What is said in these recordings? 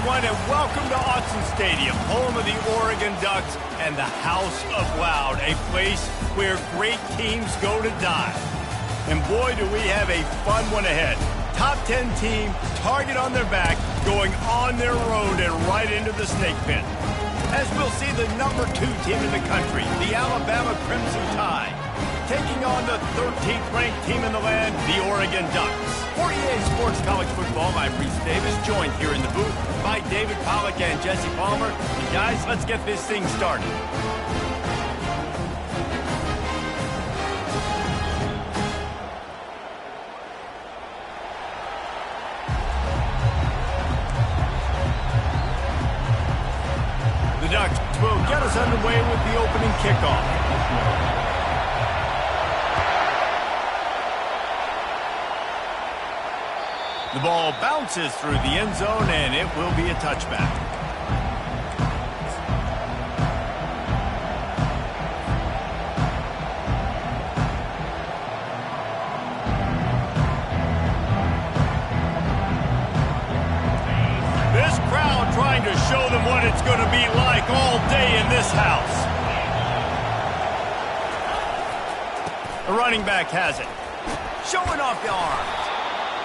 everyone, and welcome to Autzen Stadium, home of the Oregon Ducks and the House of Loud, a place where great teams go to die. And boy, do we have a fun one ahead. Top 10 team, target on their back, going on their road and right into the snake pit. As we'll see the number 2 team in the country, the Alabama Crimson Tide, taking on the 13th ranked team in the land, the Oregon Ducks. For EA Sports College Football, I'm Reese Davis, joined here in the booth by David Pollack and Jesse Palmer. And guys, let's get this thing started. The Ducks will get us underway with the opening kickoff. The ball bounces through the end zone, and it will be a touchback. This crowd trying to show them what it's going to be like all day in this house. The running back has it. Showing off the arms.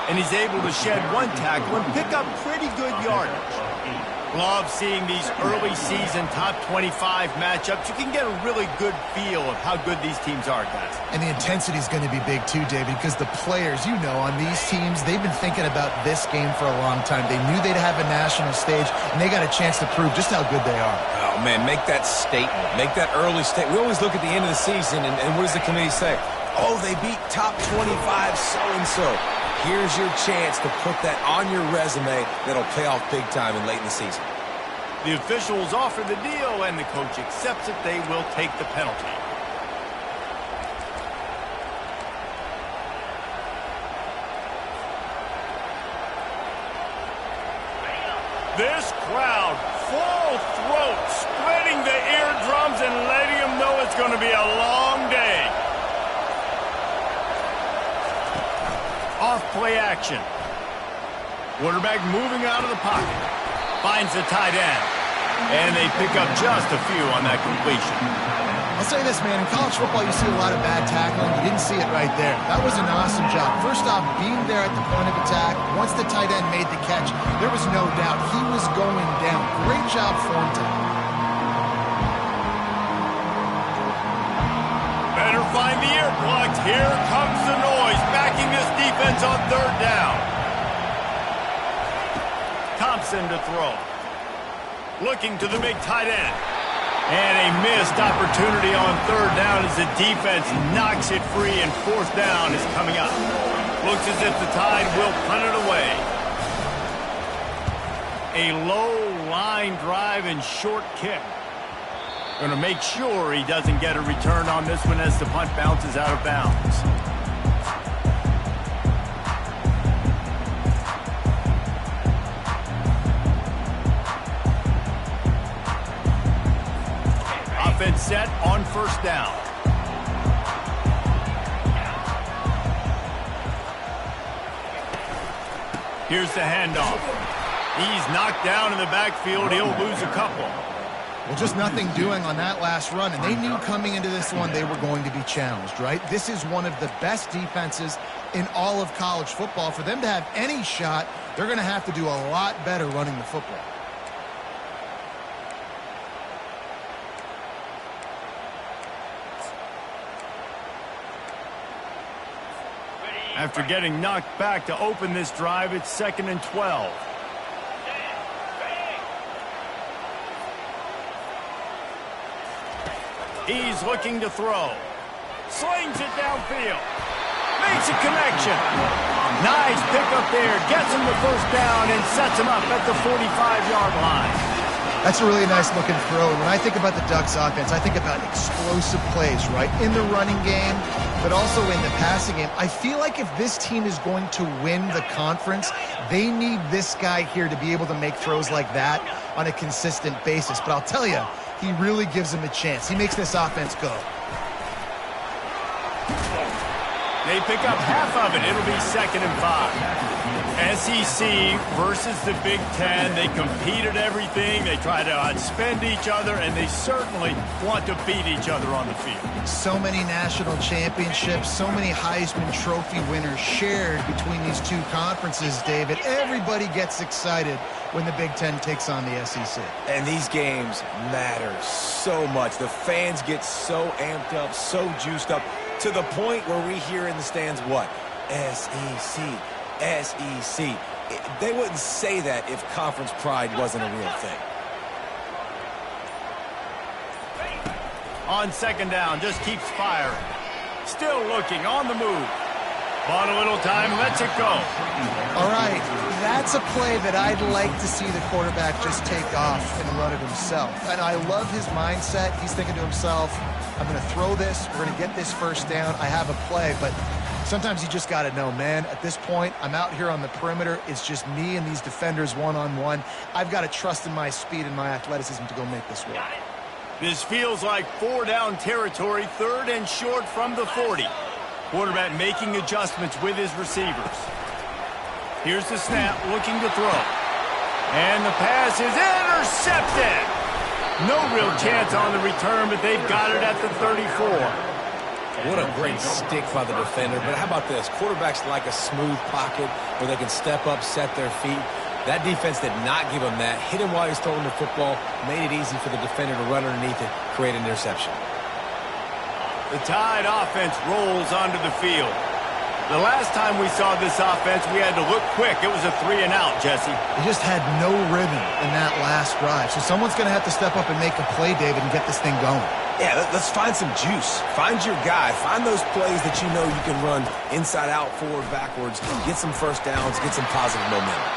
And he's able to shed one tackle and pick up pretty good yardage. Love seeing these early season top 25 matchups. You can get a really good feel of how good these teams are, guys. And the intensity is going to be big too, David, because the players, you know, on these teams, they've been thinking about this game for a long time. They knew they'd have a national stage, and they got a chance to prove just how good they are. Oh, man, make that statement. Make that early statement. We always look at the end of the season, and what does the committee say? Oh, they beat top 25 so-and-so. Here's your chance to put that on your resume that'll pay off big time in late in the season. The officials offer the deal, and the coach accepts it. They will take the penalty. This crowd, full throat, splitting the eardrums and letting them know it's going to be a long day. Off play action. Quarterback moving out of the pocket. Finds the tight end. And they pick up just a few on that completion. I'll say this, man. In college football, you see a lot of bad tackling. You didn't see it right there. That was an awesome job. First off, being there at the point of attack. Once the tight end made the catch, there was no doubt he was going down. Great job for him today. Better find the ear plugs. Here comes the noise, backing this defense on third down. Thompson to throw. Looking to the big tight end. And a missed opportunity on third down as the defense knocks it free, and fourth down is coming up. Looks as if the Tide will punt it away. A low line drive and short kick. Going to make sure he doesn't get a return on this one as the punt bounces out of bounds. Offense set on first down. Here's the handoff. He's knocked down in the backfield. He'll lose a couple. Well, just nothing doing on that last run, and they knew coming into this one they were going to be challenged, right? This is one of the best defenses in all of college football. For them to have any shot, they're going to have to do a lot better running the football. After getting knocked back to open this drive, it's 2nd and 12. He's looking to throw. Slings it downfield. Makes a connection. Nice pickup there. Gets him the first down and sets him up at the 45-yard line. That's a really nice looking throw. And when I think about the Ducks offense, I think about explosive plays, right? In the running game, but also in the passing game. I feel like if this team is going to win the conference, they need this guy here to be able to make throws like that on a consistent basis. But I'll tell you, he really gives them a chance. He makes this offense go. They pick up half of it. It'll be 2nd and 5. SEC versus the Big Ten. They compete at everything. They try to outspend each other, and they certainly want to beat each other on the field. So many national championships, so many Heisman Trophy winners shared between these two conferences, David. Everybody gets excited when the Big Ten takes on the SEC. And these games matter so much. The fans get so amped up, so juiced up, to the point where we hear in the stands, what? SEC. SEC. They wouldn't say that if conference pride wasn't a real thing. On second down, just keeps firing. Still looking, on the move. Bought a little time, lets it go. All right, that's a play that I'd like to see the quarterback just take off and run it himself. And I love his mindset. He's thinking to himself, I'm going to throw this, we're going to get this first down, I have a play, but sometimes you just got to know, man, at this point, I'm out here on the perimeter. It's just me and these defenders one-on-one. I've got to trust in my speed and my athleticism to go make this work. This feels like 4-down territory, third and short from the 40. Quarterback making adjustments with his receivers. Here's the snap, looking to throw. And the pass is intercepted. No real chance on the return, but they've got it at the 34. What a great stick by the defender. But how about this? Quarterbacks like a smooth pocket where they can step up, set their feet. That defense did not give him that. Hit him while he's throwing the football. Made it easy for the defender to run underneath it, create an interception. The Tide offense rolls onto the field. The last time we saw this offense, we had to look quick. It was a 3-and-out, Jesse. They just had no rhythm in that last drive. So someone's going to have to step up and make a play, David, and get this thing going. Yeah, let's find some juice. Find your guy. Find those plays that you know you can run inside out, forward, backwards. Get some first downs. Get some positive momentum.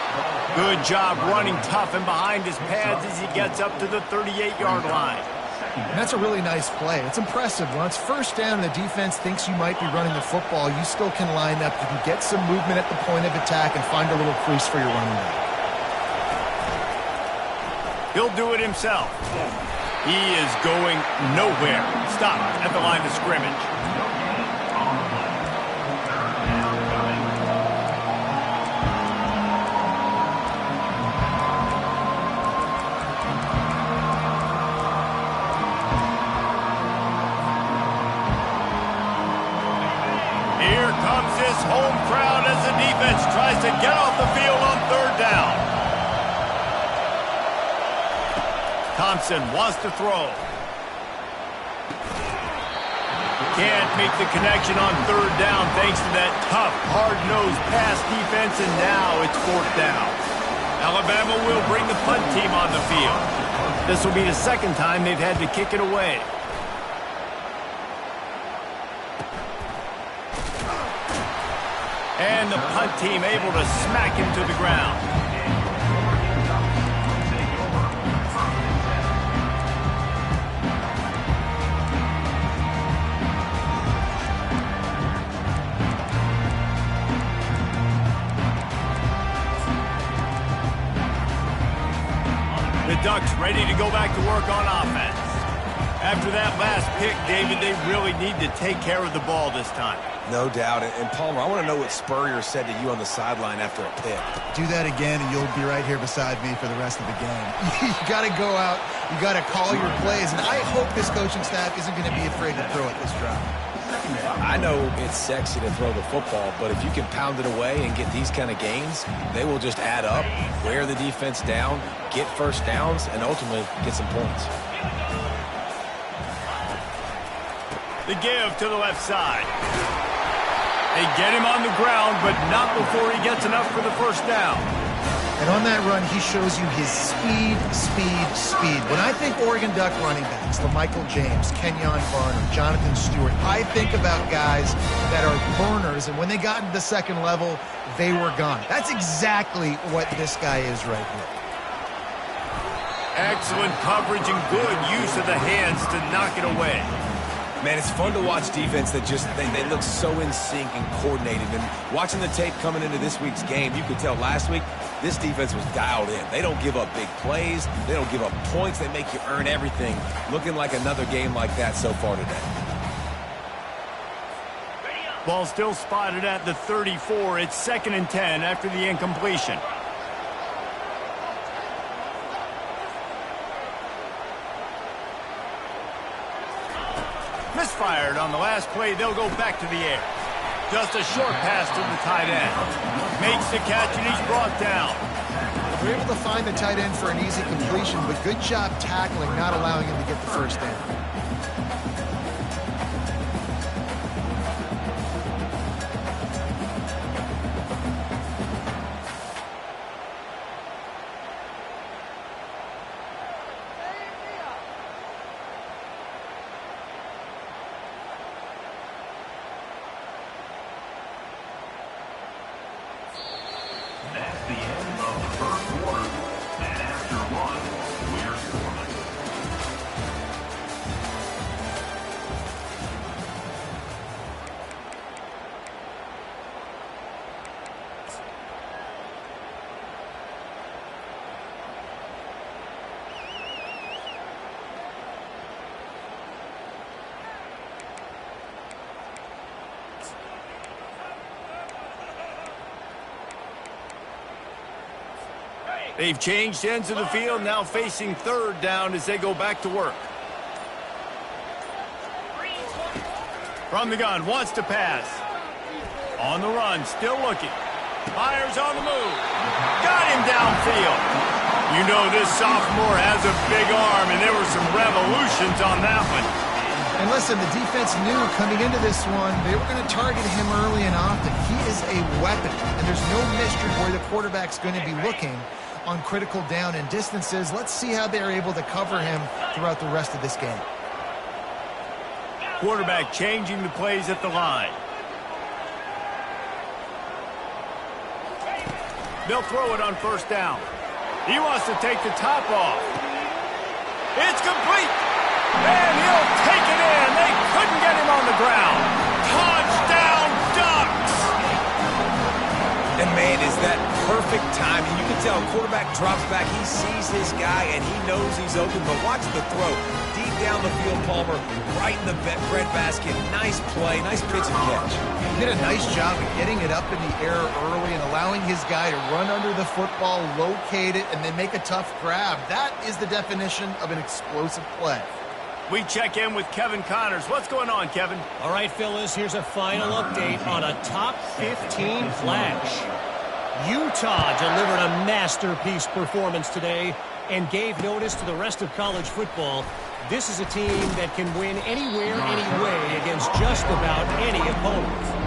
Good job running tough and behind his pads as he gets up to the 38-yard line. And that's a really nice play. It's impressive. When it's first down and the defense thinks you might be running the football, you still can line up. You can get some movement at the point of attack and find a little crease for your running back. He'll do it himself. He is going nowhere. Stop at the line of scrimmage. Here comes this home crowd as the defense tries to get off the field on third down. Thompson wants to throw. Can't make the connection on third down thanks to that tough, hard-nosed pass defense, and now it's fourth down. Alabama will bring the punt team on the field. This will be the second time they've had to kick it away. And the punt team able to smack him to the ground. The Ducks ready to go back to work on offense. After that last pick, David, they really need to take care of the ball this time. No doubt. And Palmer, I want to know what Spurrier said to you on the sideline after a pick. Do that again, and you'll be right here beside me for the rest of the game. You got to go out. You got to call your plays. And I hope this coaching staff isn't going to be afraid to throw it this drive. I know it's sexy to throw the football, but if you can pound it away and get these kind of gains, they will just add up, wear the defense down, get first downs, and ultimately get some points. The give to the left side. They get him on the ground, but not before he gets enough for the first down. And on that run, he shows you his speed, speed, speed. When I think Oregon Duck running backs, LaMichael James, Kenyon Barner, Jonathan Stewart, I think about guys that are burners, and when they got into the second level, they were gone. That's exactly what this guy is right here. Excellent coverage and good use of the hands to knock it away. Man, it's fun to watch defense that just, they look so in sync and coordinated. And watching the tape coming into this week's game, you could tell last week this defense was dialed in. They don't give up big plays. They don't give up points. They make you earn everything. Looking like another game like that so far today. Ball still spotted at the 34. It's 2nd and 10 after the incompletion. Misfired on the last play. They'll go back to the air. Just a short pass to the tight end. Makes the catch, and he's brought down. We're able to find the tight end for an easy completion, but good job tackling, not allowing him to get the first down. That's the end of the first quarter. And after one, we're scoring. They've changed ends of the field, now facing 3rd down as they go back to work. From the gun, wants to pass. On the run, still looking. Fires on the move. Got him downfield. You know this sophomore has a big arm, and there were some revolutions on that one. And listen, the defense knew coming into this one, they were going to target him early and often. He is a weapon, and there's no mystery where the quarterback's going to be looking on critical down and distances. Let's see how they're able to cover him throughout the rest of this game. Quarterback changing the plays at the line. They'll throw it on 1st down. He wants to take the top off. It's complete. And he'll take it in. They couldn't get him on the ground. Touchdown, Ducks! And, man, is that perfect timing. You can tell quarterback drops back. He sees his guy, and he knows he's open. But watch the throw. Deep down the field, Palmer, right in the bread basket. Nice play, nice pitch and catch. He did a nice job of getting it up in the air early and allowing his guy to run under the football, locate it, and then make a tough grab. That is the definition of an explosive play. We check in with Kevin Connors. What's going on, Kevin? All right, Phyllis, here's a final update on a top 15 flash. Utah delivered a masterpiece performance today and gave notice to the rest of college football. This is a team that can win anywhere, any way against just about any opponent.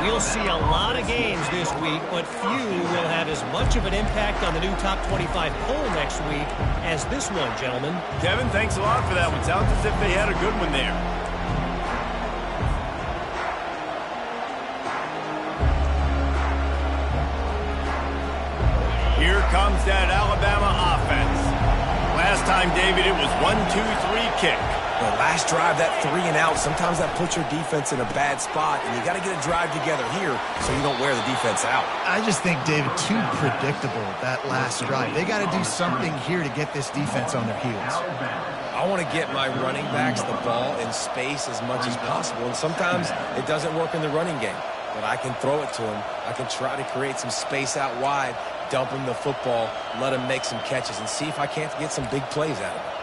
We'll see a lot of games this week, but few will have as much of an impact on the new top 25 poll next week as this one, gentlemen. Kevin, thanks a lot for that one. Sounds as if they had a good one there. Here comes that Alabama offense. Last time, David, it was 1-2-3 kick. The last drive, that 3 and out, sometimes that puts your defense in a bad spot, and you got to get a drive together here so you don't wear the defense out. I just think, David, too predictable, that last drive. They got to do something here to get this defense on their heels. I want to get my running backs the ball in space as much as possible, and sometimes it doesn't work in the running game, but I can throw it to them. I can try to create some space out wide, dump him the football, let him make some catches, and see if I can't get some big plays out of it.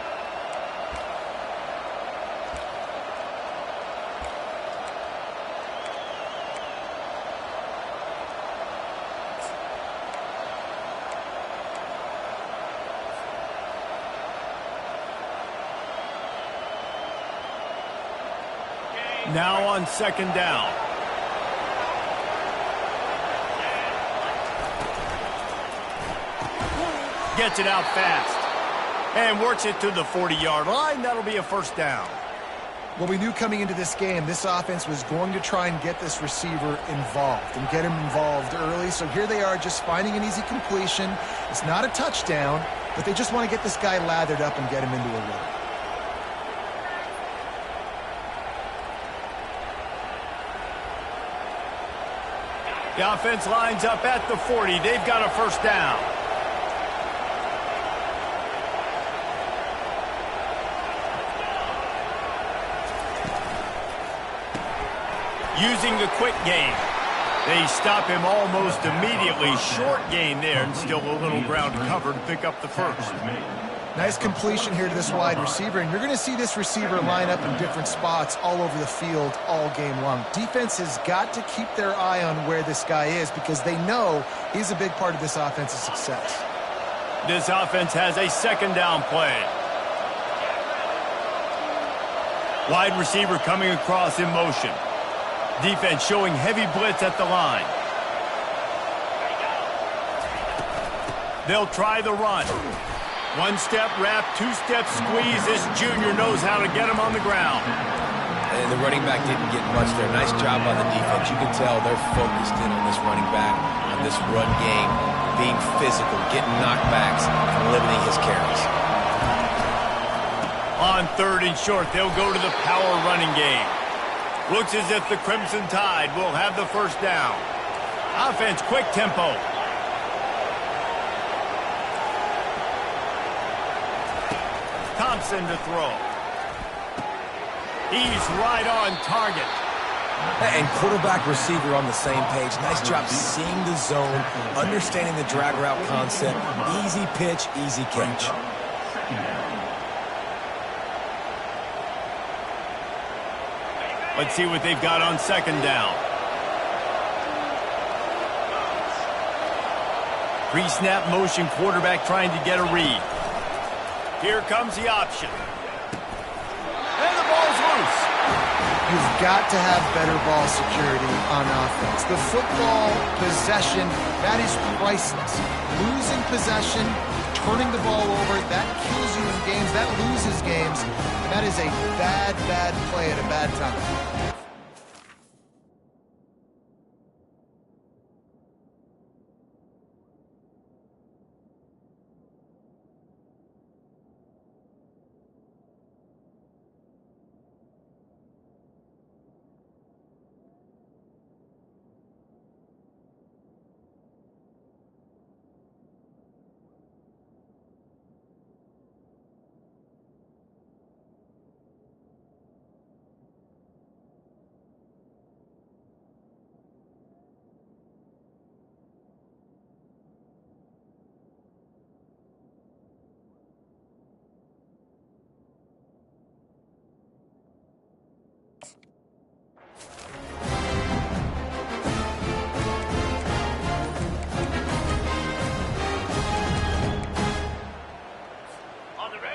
Now on 2nd down. Gets it out fast. And works it to the 40-yard line. That'll be a 1st down. Well, we knew coming into this game, this offense was going to try and get this receiver involved and get him involved early. So here they are just finding an easy completion. It's not a touchdown, but they just want to get this guy lathered up and get him into a run. The offense lines up at the 40. They've got a 1st down. using the quick game. They stop him almost immediately. Short gain there, and still a little ground to cover to pick up the first. Nice completion here to this wide receiver, and you're going to see this receiver line up in different spots all over the field all game long. Defense has got to keep their eye on where this guy is because they know he's a big part of this offense's success. This offense has a second down play. Wide receiver coming across in motion. Defense showing heavy blitz at the line. They'll try the run. One-step wrap, two-step squeeze. This junior knows how to get him on the ground. And the running back didn't get much there. Nice job by the defense. You can tell they're focused in on this running back, on this run game, being physical, getting knockbacks, and limiting his carries. On 3rd and short, they'll go to the power running game. Looks as if the Crimson Tide will have the first down. Offense, quick tempo. Thompson to throw. He's right on target. And quarterback receiver on the same page. Nice job seeing the zone, understanding the drag route concept. Easy pitch, easy catch. Let's see what they've got on 2nd down. Pre-snap motion, quarterback trying to get a read. Here comes the option. And the ball's loose. You've got to have better ball security on offense. The football possession, that is priceless. Losing possession, turning the ball over, that kills you in games, that loses games. That is a bad, bad play at a bad time.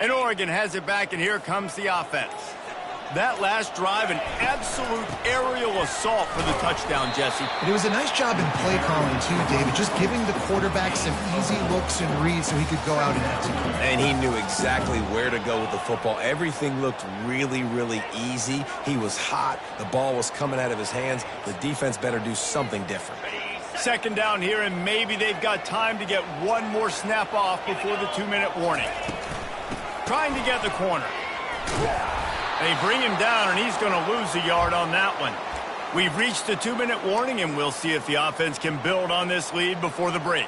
And Oregon has it back, and here comes the offense. That last drive, an absolute aerial assault for the touchdown, Jesse. And it was a nice job in play calling, too, David, just giving the quarterback some easy looks and reads so he could go out and execute. And he knew exactly where to go with the football. Everything looked really, really easy. He was hot. The ball was coming out of his hands. The defense better do something different. 2nd down here, and maybe they've got time to get one more snap off before the 2-minute warning. Trying to get the corner. They bring him down, and he's going to lose a yard on that one. We've reached the 2-minute warning, and we'll see if the offense can build on this lead before the break.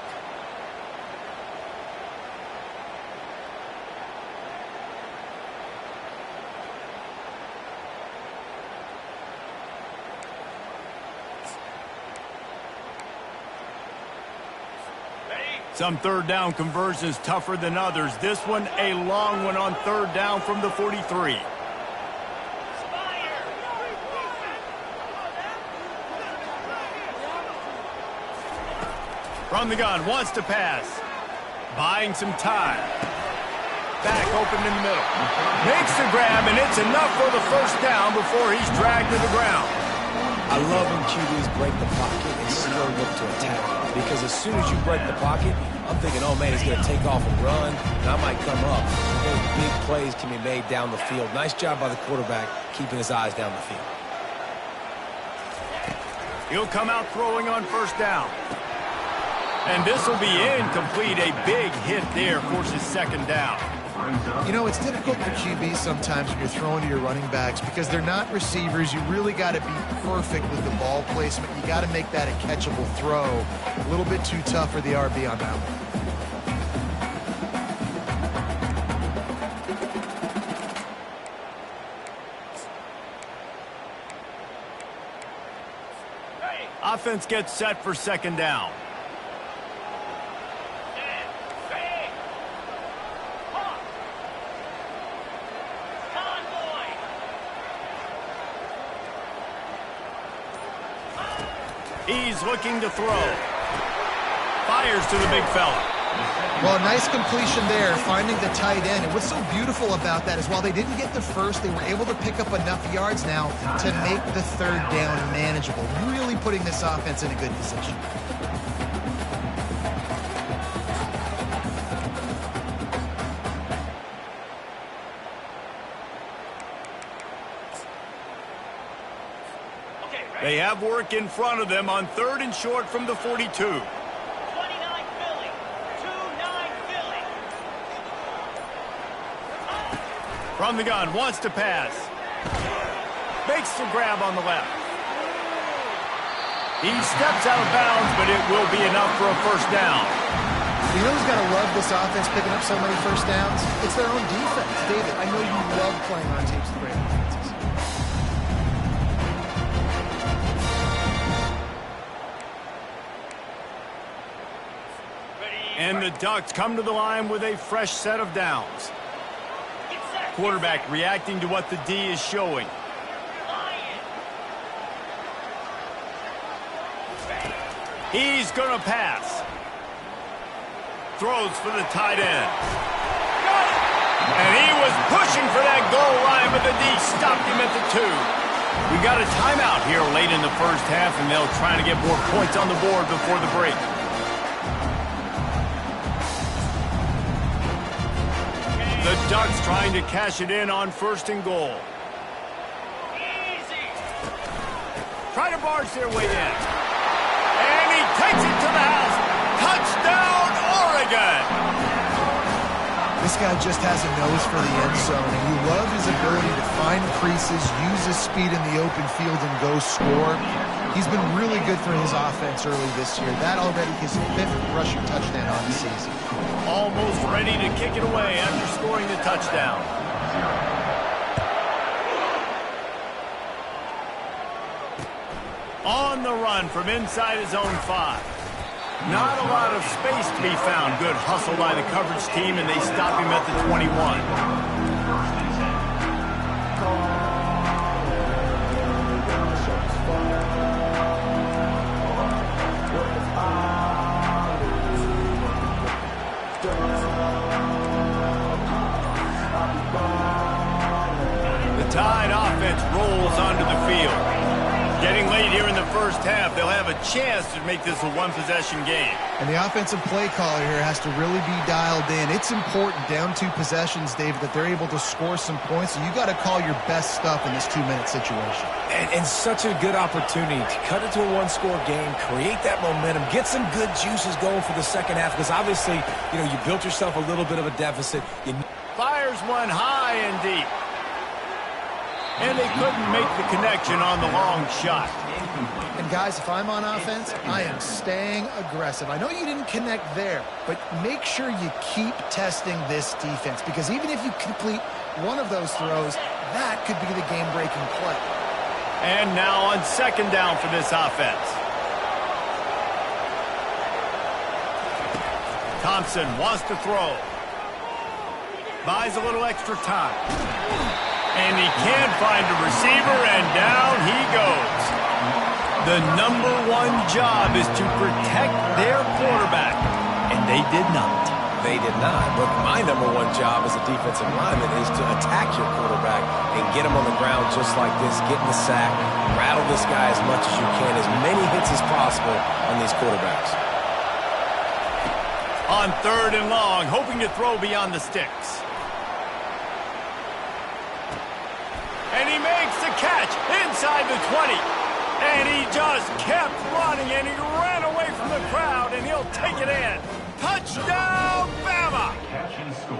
Some 3rd down conversions tougher than others. This one, a long one on 3rd down from the 43. From the gun, wants to pass. Buying some time. Back open in the middle. Makes the grab, and it's enough for the first down before he's dragged to the ground. I love when QBs break the pocket and still look to attack it. Because as soon as you break the pocket, I'm thinking, oh, man, he's going to take off and run, and I might come up. Those big plays can be made down the field. Nice job by the quarterback keeping his eyes down the field. He'll come out throwing on 1st down. And this will be incomplete. A big hit there forces 2nd down. You know, it's difficult for QBs sometimes when you're throwing to your running backs because they're not receivers. You really got to be perfect with the ball placement. You got to make that a catchable throw. A little bit too tough for the RB on that one. Offense gets set for second down. He's looking to throw. Fires to the big fella. Well, nice completion there, finding the tight end. And what's so beautiful about that is while they didn't get the first, they were able to pick up enough yards now to make the third down manageable, really putting this offense in a good position. They have work in front of them on 3rd and short from the 42. 29 Philly. 2-9 Philly. From the gun, wants to pass. Makes the grab on the left. He steps out of bounds, but it will be enough for a first down. You know who's got to love this offense picking up so many first downs? It's their own defense. David, I know you love playing on teams with great offenses. And the Ducks come to the line with a fresh set of downs. Quarterback reacting to what the D is showing. He's going to pass. Throws for the tight end. And he was pushing for that goal line, but the D stopped him at the 2. We got a timeout here late in the first half, and they'll try to get more points on the board before the break. The Ducks trying to cash it in on 1st and goal. Easy. Try to barge their way in. And he takes it to the house. Touchdown, Oregon! This guy just has a nose for the end zone, and you love his ability to find creases, use his speed in the open field, and go score. He's been really good for his offense early this year. That already his 5th rushing touchdown on the season. Almost ready to kick it away after scoring the touchdown. On the run from inside his own 5. Not a lot of space to be found. Good hustle by the coverage team, and they stop him at the 21. The Tide offense rolls onto the field. Getting late here in the first half, they'll have a chance to make this a one-possession game. And the offensive play caller here has to really be dialed in. It's important down 2 possessions, David, that they're able to score some points. So you got to call your best stuff in this 2-minute situation. And such a good opportunity to cut it to a one-score game, create that momentum, get some good juices going for the second half, because obviously, you know, you built yourself a little bit of a deficit. Fires one high and deep. And they couldn't make the connection on the long shot. And guys, if I'm on offense, I am staying aggressive. I know you didn't connect there, but make sure you keep testing this defense, because even if you complete one of those throws, that could be the game-breaking play. And now on 2nd down for this offense. Thompson wants to throw. Buys a little extra time. And he can't find a receiver, and down he goes. The #1 job is to protect their quarterback, and they did not. They did not. Look, my #1 job as a defensive lineman is to attack your quarterback and get him on the ground just like this, get in the sack, rattle this guy as much as you can, as many hits as possible on these quarterbacks. On 3rd and long, hoping to throw beyond the sticks. And he makes the catch inside the 20. And he just kept running, and he ran away from the crowd, and he'll take it in. Touchdown, Bama! Catch and score.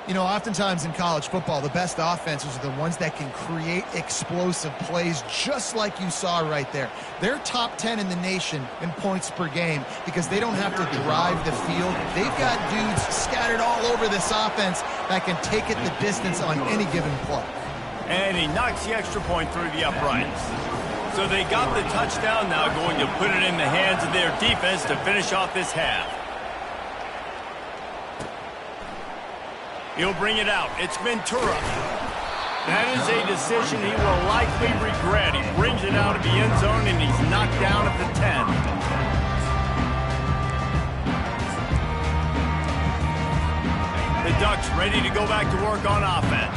You know, oftentimes in college football, the best offenses are the ones that can create explosive plays, just like you saw right there. They're top 10 in the nation in points per game because they don't have to drive the field. They've got dudes scattered all over this offense that can take it the distance on any given play. And he knocks the extra point through the uprights. So they got the touchdown, now going to put it in the hands of their defense to finish off this half. He'll bring it out. It's Ventura. That is a decision he will likely regret. He brings it out of the end zone, and he's knocked down at the 10. The Ducks ready to go back to work on offense.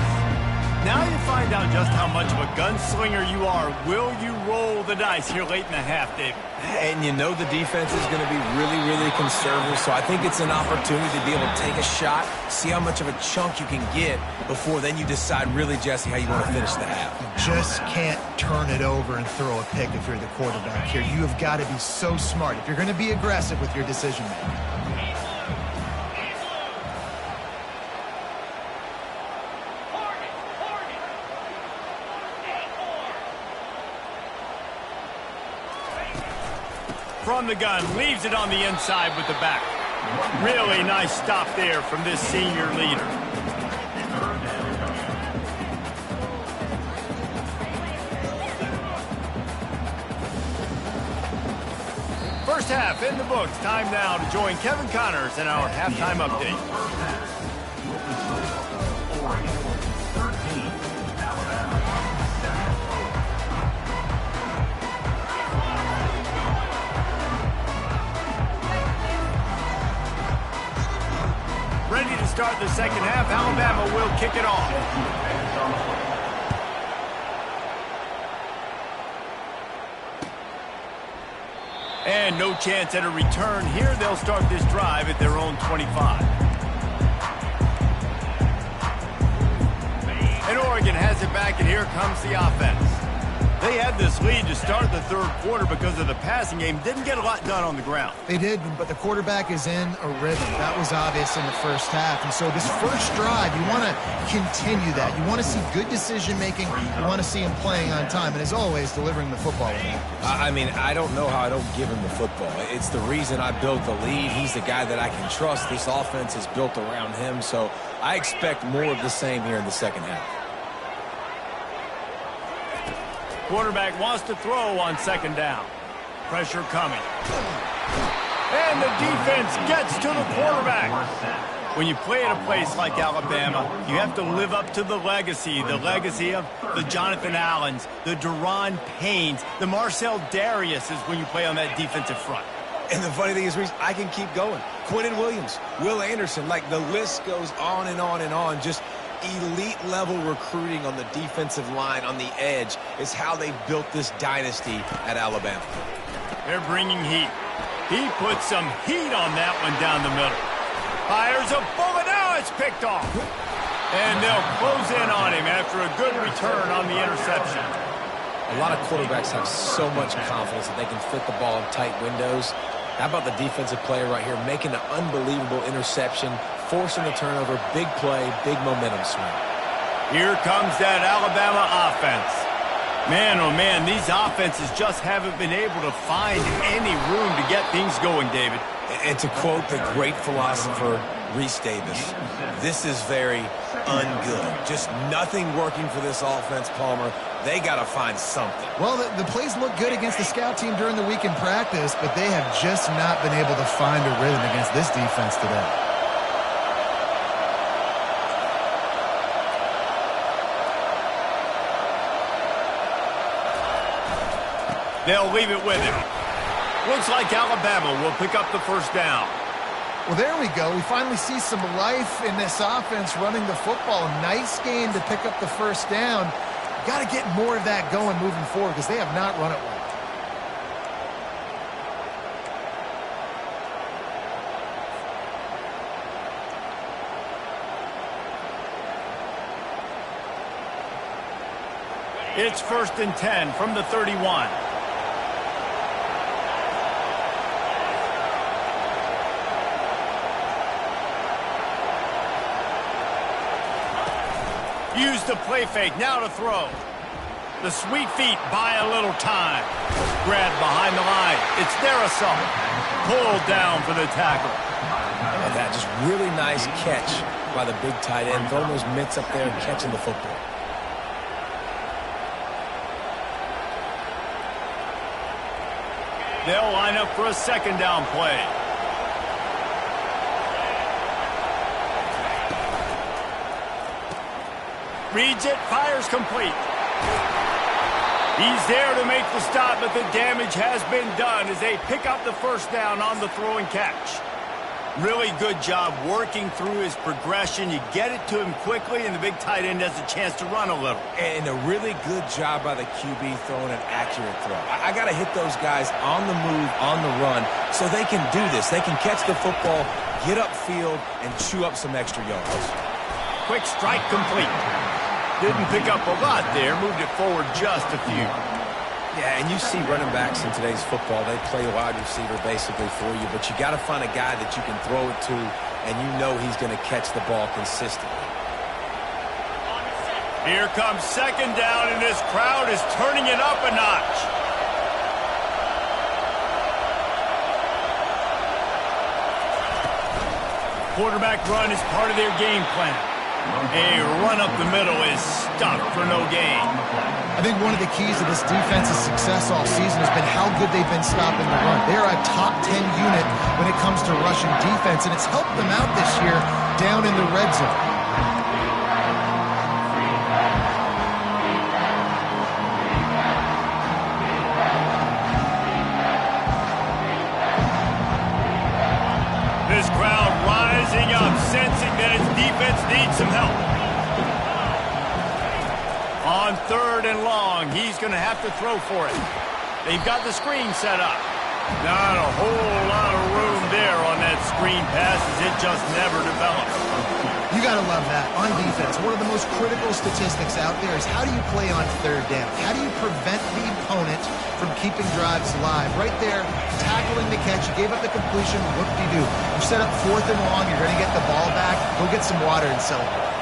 Now you find out just how much of a gunslinger you are. Will you roll the dice here late in the half, David? And you know the defense is going to be really, really conservative, so I think it's an opportunity to be able to take a shot, see how much of a chunk you can get before then you decide really, Jesse, how you want to finish the half. You just can't turn it over and throw a pick if you're the quarterback here. You have got to be so smart if you're going to be aggressive with your decision-making. From the gun, leaves it on the inside with the back. Really nice stop there from this senior leader. First half in the books. Time now to join Kevin Connors in our halftime update. Ready to start the second half. Alabama will kick it off. And no chance at a return here. They'll start this drive at their own 25. And Oregon has it back, and here comes the offense. They had this lead to start the third quarter because of the passing game. Didn't get a lot done on the ground. They did, but the quarterback is in a rhythm. That was obvious in the first half. And so this first drive, you want to continue that. You want to see good decision-making. You want to see him playing on time. And as always, delivering the football. I mean, I don't know how I don't give him the football. It's the reason I built the lead. He's the guy that I can trust. This offense is built around him. So I expect more of the same here in the second half. Quarterback wants to throw on second down. Pressure coming. And the defense gets to the quarterback. When you play at a place like Alabama, you have to live up to the legacy of the Jonathan Allens, the Deron Paynes, the Marcel Dariuses when you play on that defensive front. And the funny thing is, Reese, I can keep going. Quinnen Williams, Will Anderson, like the list goes on and on and on. Just elite-level recruiting on the defensive line, on the edge, is how they built this dynasty at Alabama. They're bringing heat. He puts some heat on that one down the middle. Fires a bullet. Now it's picked off. And they'll close in on him after a good return on the interception. A lot of quarterbacks have so much confidence that they can fit the ball in tight windows. How about the defensive player right here making an unbelievable interception, forcing the turnover, big play, big momentum swing. Here comes that Alabama offense. Man, oh man, these offenses just haven't been able to find any room to get things going, David. And to quote the great philosopher, Reese Davis, this is very ungood. Just nothing working for this offense, Palmer. They got to find something. Well, the plays look good against the scout team during the week in practice, but they have just not been able to find a rhythm against this defense today. They'll leave it with him. Looks like Alabama will pick up the first down. Well, there we go. We finally see some life in this offense running the football. Nice game to pick up the first down. Got to get more of that going moving forward because they have not run it well. It's 1st and 10 from the 31. Use the play fake, now to throw. The sweet feet buy a little time. Grab behind the line. It's Darisaw. Pulled down for the tackle. And that just really nice catch by the big tight end. Throwing those mitts up there and catching the football. They'll line up for a second down play. Reads it, fires complete. He's there to make the stop, but the damage has been done as they pick up the first down on the throw and catch. Really good job working through his progression. You get it to him quickly, and the big tight end has a chance to run a little. And a really good job by the QB throwing an accurate throw. I got to hit those guys on the move, on the run, so they can do this. They can catch the football, get upfield, and chew up some extra yards. Quick strike complete. Didn't pick up a lot there, moved it forward just a few. Yeah, and you see running backs in today's football, they play wide receiver basically for you, but you got to find a guy that you can throw it to, and you know he's going to catch the ball consistently. Here comes second down, and this crowd is turning it up a notch. Quarterback run is part of their game plan. A run up the middle is stuck for no gain. I think one of the keys to this defense's success all season has been how good they've been stopping the run. They're a top 10 unit when it comes to rushing defense, and it's helped them out this year down in the red zone. This crowd rising up, sensing that its defense needs some help. On third and long, he's going to have to throw for it. They've got the screen set up. Not a whole lot of room there on that screen pass as it just never developed. You got to love that. On defense, one of the most critical statistics out there is how do you play on third down? How do you prevent the opponent from keeping drives alive? Right there, tackling the catch. You gave up the completion. What do you do? You set up fourth and long. You're going to get the ball back. Go get some water and celebrate.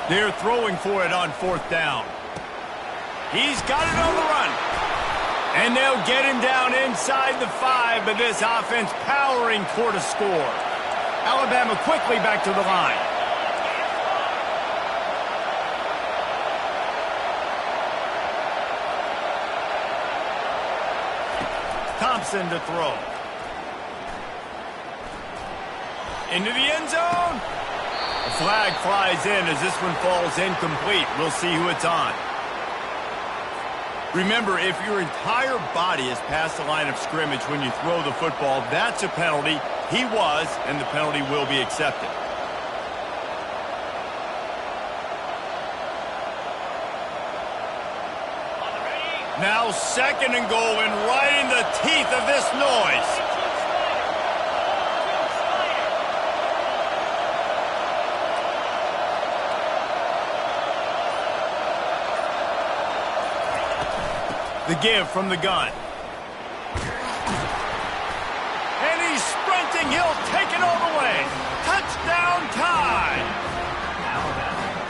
They're throwing for it on fourth down. He's got it on the run. And they'll get him down inside the 5, but this offense powering toward a score. Alabama quickly back to the line. Thompson to throw. Into the end zone. A flag flies in as this one falls incomplete. We'll see who it's on. Remember, if your entire body is past the line of scrimmage when you throw the football, that's a penalty. He was, and the penalty will be accepted. Now second and goal, and right in the teeth of this noise. The give from the gun. And he's sprinting. He'll take it all the way. Touchdown time.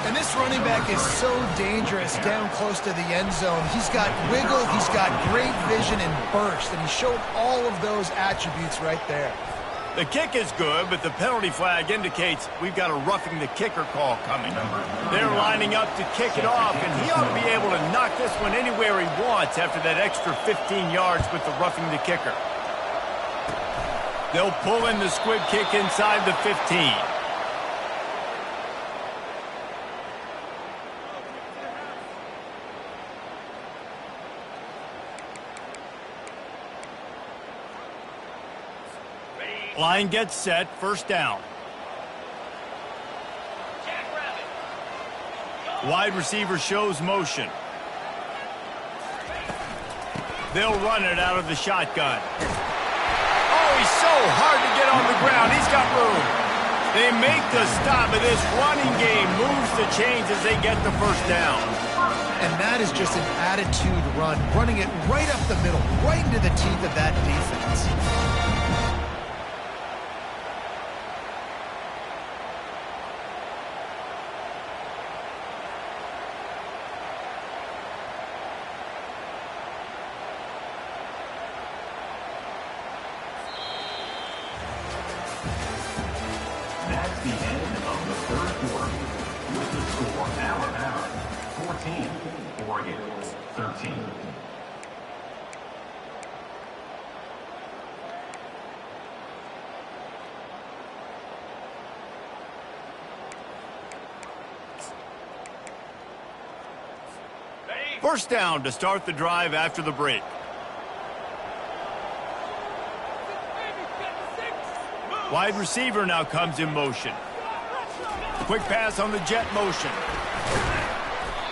And this running back is so dangerous down close to the end zone. He's got wiggle, he's got great vision and burst, and he showed all of those attributes right there. The kick is good, but the penalty flag indicates we've got a roughing the kicker call coming. They're lining up to kick it off, and he ought to be able to knock this one anywhere he wants after that extra 15 yards with the roughing the kicker. They'll pull in the squib kick inside the 15. Line gets set, first down. Wide receiver shows motion. They'll run it out of the shotgun. Oh, he's so hard to get on the ground. He's got room. They make the stop, and this running game moves the chains as they get the first down. And that is just an attitude run, running it right up the middle, right into the teeth of that defense. That's the end of the third quarter. With the score, Alabama 14, Oregon 13. First down to start the drive after the break. Wide receiver now comes in motion. Quick pass on the jet motion.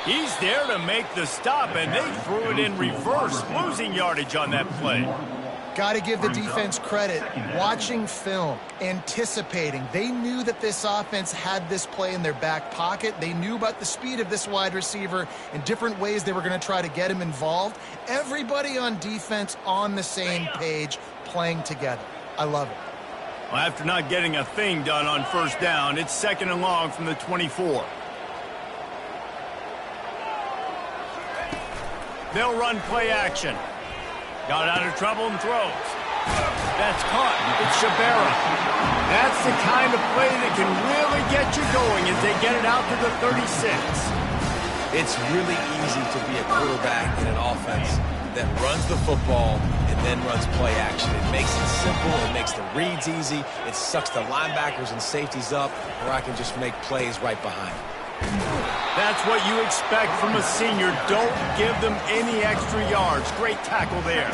He's there to make the stop, and they threw it in reverse, losing yardage on that play. Got to give the defense credit. Watching film, anticipating. They knew that this offense had this play in their back pocket. They knew about the speed of this wide receiver and different ways they were going to try to get him involved. Everybody on defense on the same page, playing together. I love it. Well, after not getting a thing done on first down, it's 2nd and long from the 24. They'll run play action. Got out of trouble and throws. That's caught. It's Shabera. That's the kind of play that can really get you going as they get it out to the 36. It's really easy to be a quarterback in an offense that runs the football and then runs play action. It makes it simple. It makes the reads easy. It sucks the linebackers and safeties up, where I can just make plays right behind them. That's what you expect from a senior. Don't give them any extra yards. Great tackle there.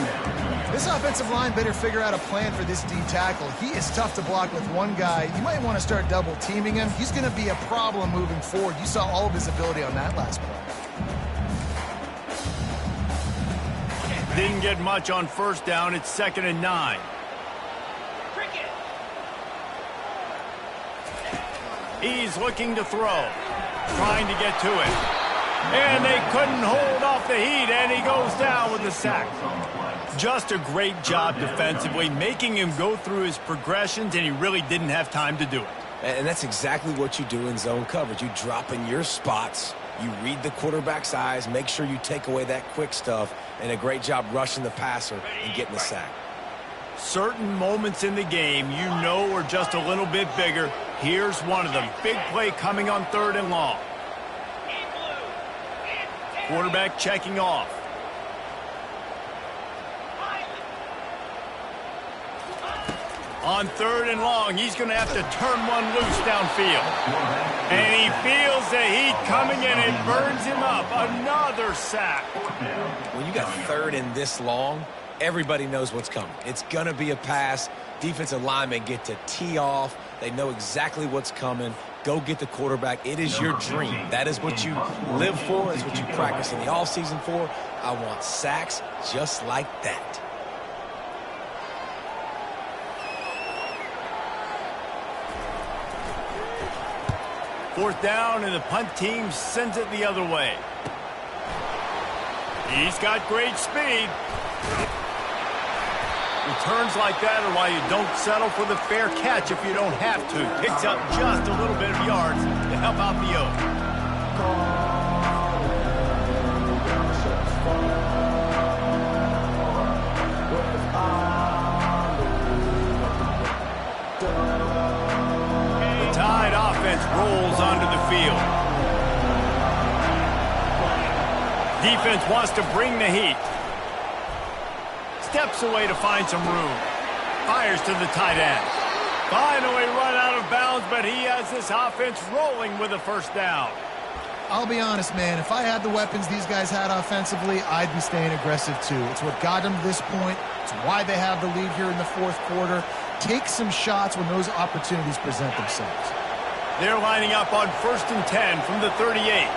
This offensive line better figure out a plan for this D tackle. He is tough to block with one guy. You might want to start double teaming him. He's going to be a problem moving forward. You saw all of his ability on that last play. Didn't get much on first down. It's 2nd and 9. Cricket. He's looking to throw. Trying to get to it. And they couldn't hold off the heat, and he goes down with the sack. Just a great job defensively, making him go through his progressions, and he really didn't have time to do it. And that's exactly what you do in zone coverage. You drop in your spots, you read the quarterback's eyes, make sure you take away that quick stuff, and a great job rushing the passer and getting the sack. Certain moments in the game you know are just a little bit bigger. Here's one of them. Big play coming on 3rd and long. Quarterback checking off. On 3rd and long, he's going to have to turn one loose downfield. And he feels the heat coming in. It burns him up. Another sack. When you got 3rd and this long, everybody knows what's coming. It's going to be a pass. Defensive linemen get to tee off. They know exactly what's coming. Go get the quarterback. It is your dream. That is what you live for. It's what you practice in the offseason for. I want sacks just like that. Fourth down, and the punt team sends it the other way. He's got great speed. Returns like that are why you don't settle for the fair catch if you don't have to. Picks up just a little bit of yards to help out the Oak. The Tide offense rolls onto the field. Defense wants to bring the heat. Steps away to find some room. Fires to the tight end. Finally run out of bounds, but he has this offense rolling with a first down. I'll be honest, man. If I had the weapons these guys had offensively, I'd be staying aggressive too. It's what got them to this point. It's why they have the lead here in the 4th quarter. Take some shots when those opportunities present themselves. They're lining up on 1st and 10 from the 38.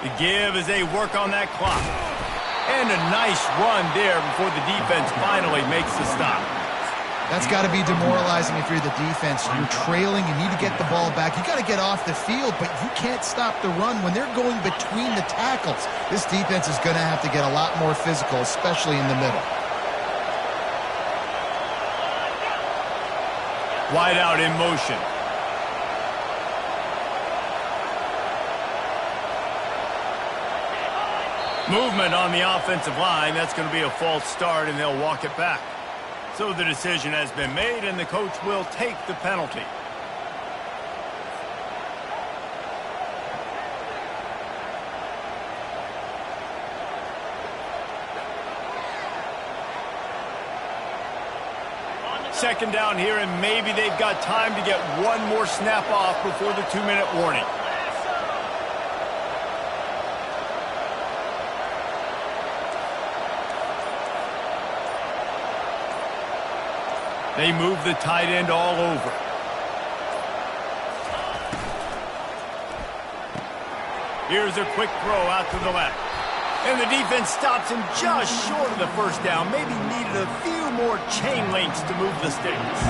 The give as they work on that clock. And a nice run there before the defense finally makes the stop. That's got to be demoralizing if you're the defense. You're trailing, you need to get the ball back. You got to get off the field, but you can't stop the run when they're going between the tackles. This defense is going to have to get a lot more physical, especially in the middle. Wide out in motion. Movement on the offensive line. That's going to be a false start, and they'll walk it back. So the decision has been made, and the coach will take the penalty. Second down here, and maybe they've got time to get one more snap off before the 2-minute warning. They move the tight end all over. Here's a quick throw out to the left. And the defense stops him just short of the first down. Maybe needed a few more chain links to move the sticks.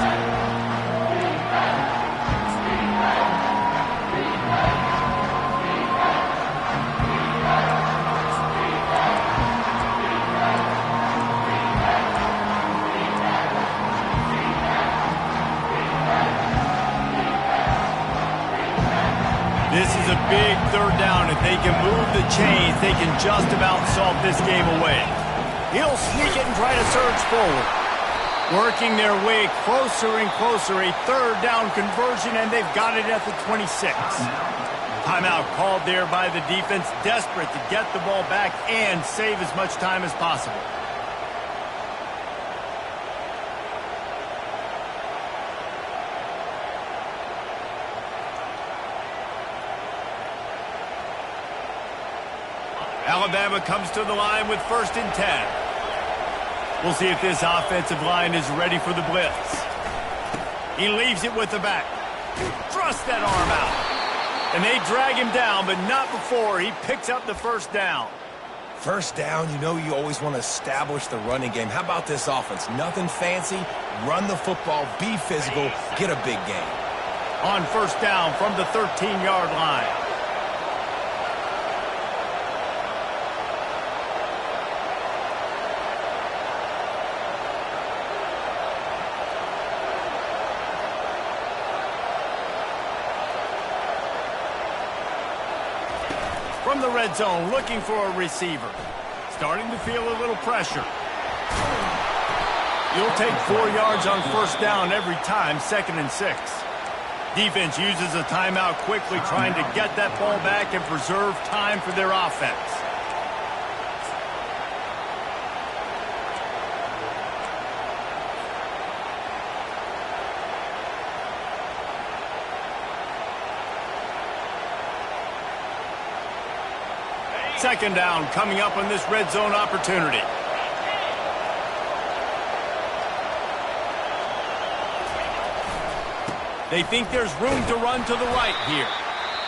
This is a big third down. If they can move the chains, they can just about salt this game away. He'll sneak it and try to surge forward. Working their way closer and closer. A third down conversion, and they've got it at the 26. Timeout called there by the defense, desperate to get the ball back and save as much time as possible. Alabama comes to the line with 1st and 10. We'll see if this offensive line is ready for the blitz. He leaves it with the back. Thrust that arm out. And they drag him down, but not before he picks up the first down. First down, you know you always want to establish the running game. How about this offense? Nothing fancy. Run the football, be physical, get a big gain. On first down from the 13-yard line. From the red zone, looking for a receiver. Starting to feel a little pressure. You'll take 4 yards on first down every time, 2nd and 6. Defense uses a timeout quickly, trying to get that ball back and preserve time for their offense. Second down coming up on this red zone opportunity. They think there's room to run to the right here.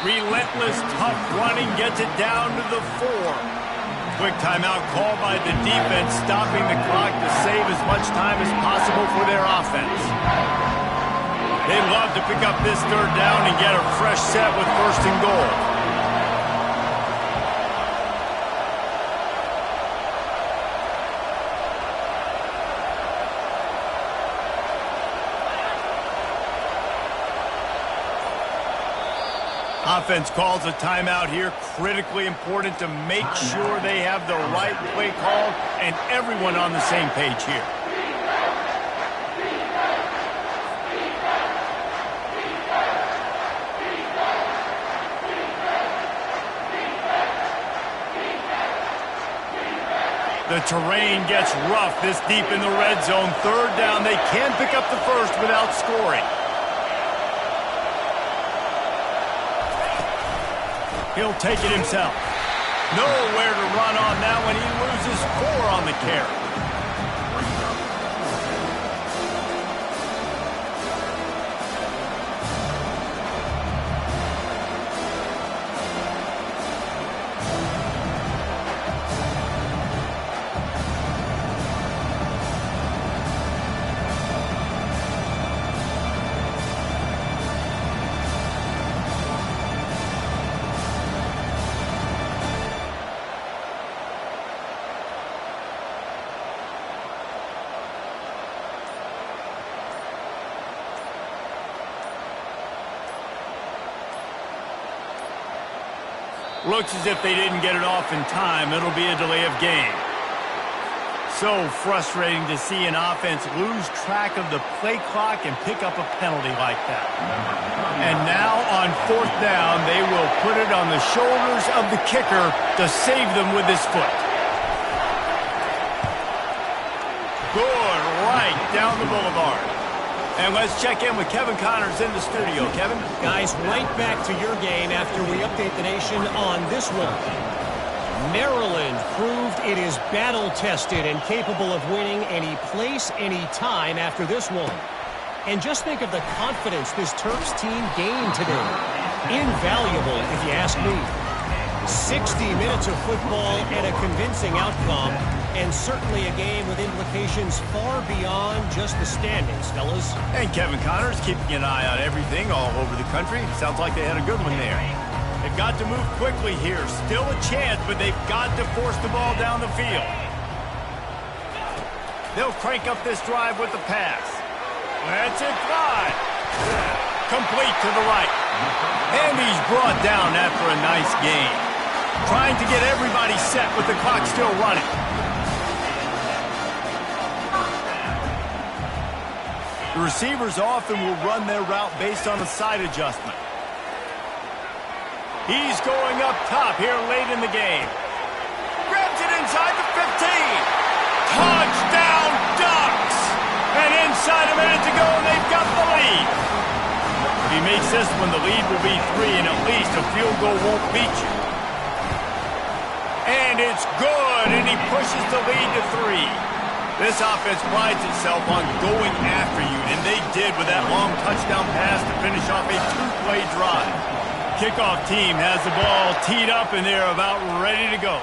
Relentless, tough running gets it down to the 4. Quick timeout called by the defense, stopping the clock to save as much time as possible for their offense. They love to pick up this third down and get a fresh set with 1st and goal. Offense calls a timeout here. Critically important to make sure they have the right play called and everyone on the same page here. The terrain gets rough this deep in the red zone. Third down. They can pick up the first without scoring. He'll take it himself. Nowhere to run on that one. He loses 4 on the carry. Looks as if they didn't get it off in time. It'll be a delay of game. So frustrating to see an offense lose track of the play clock and pick up a penalty like that. And now on 4th down, they will put it on the shoulders of the kicker to save them with his foot. Good, right down the boulevard. And let's check in with Kevin Connors in the studio. Kevin? Guys, right back to your game after we update the nation on this one. Maryland proved it is battle-tested and capable of winning any place, any time after this one. And just think of the confidence this Terps team gained today. Invaluable, if you ask me. 60 minutes of football and a convincing outcome, and certainly a game with implications far beyond just the standings, fellas. And Kevin Connors keeping an eye on everything all over the country. Sounds like they had a good one there. They've got to move quickly here. Still a chance, but they've got to force the ball down the field. They'll crank up this drive with the pass. That's it, fly. Complete to the right. And he's brought down after a nice gain. Trying to get everybody set with the clock still running. The receivers often will run their route based on a side adjustment. He's going up top here late in the game. Grabs it inside the 15. Touchdown, Ducks! And inside a minute to go, and they've got the lead. If he makes this one, the lead will be 3, and at least a field goal won't beat you. And it's good, and he pushes the lead to 3. This offense prides itself on going after you, and they did with that long touchdown pass to finish off a 2-play drive. Kickoff team has the ball teed up, and they're about ready to go.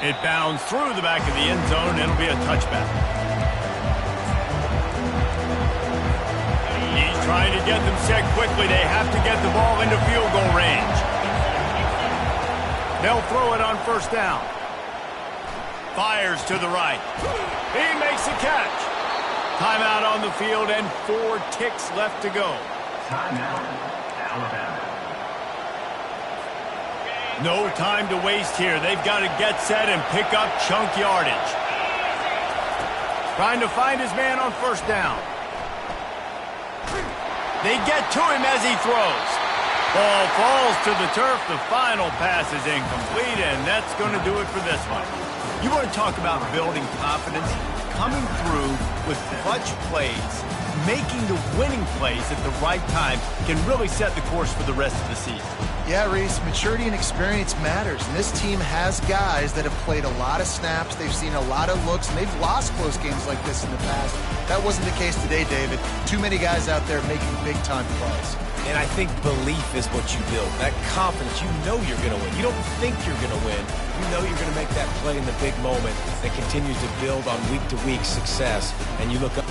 It bounds through the back of the end zone, and it'll be a touchback. He's trying to get them set quickly. They have to get the ball into field goal range. They'll throw it on 1st down. Fires to the right. He makes a catch. Timeout on the field and 4 ticks left to go. Timeout, Alabama. No time to waste here. They've got to get set and pick up chunk yardage. Trying to find his man on 1st down. They get to him as he throws. Ball falls to the turf. The final pass is incomplete, and that's going to do it for this one. You want to talk about building confidence? Coming through with clutch plays, making the winning plays at the right time can really set the course for the rest of the season. Yeah, Reese, maturity and experience matters, and this team has guys that have played a lot of snaps, they've seen a lot of looks, and they've lost close games like this in the past. That wasn't the case today, David. Too many guys out there making big-time plays. And I think belief is what you build. That confidence, you know you're going to win. You don't think you're going to win. You know you're going to make that play in the big moment that continues to build on week-to-week success. And you look up.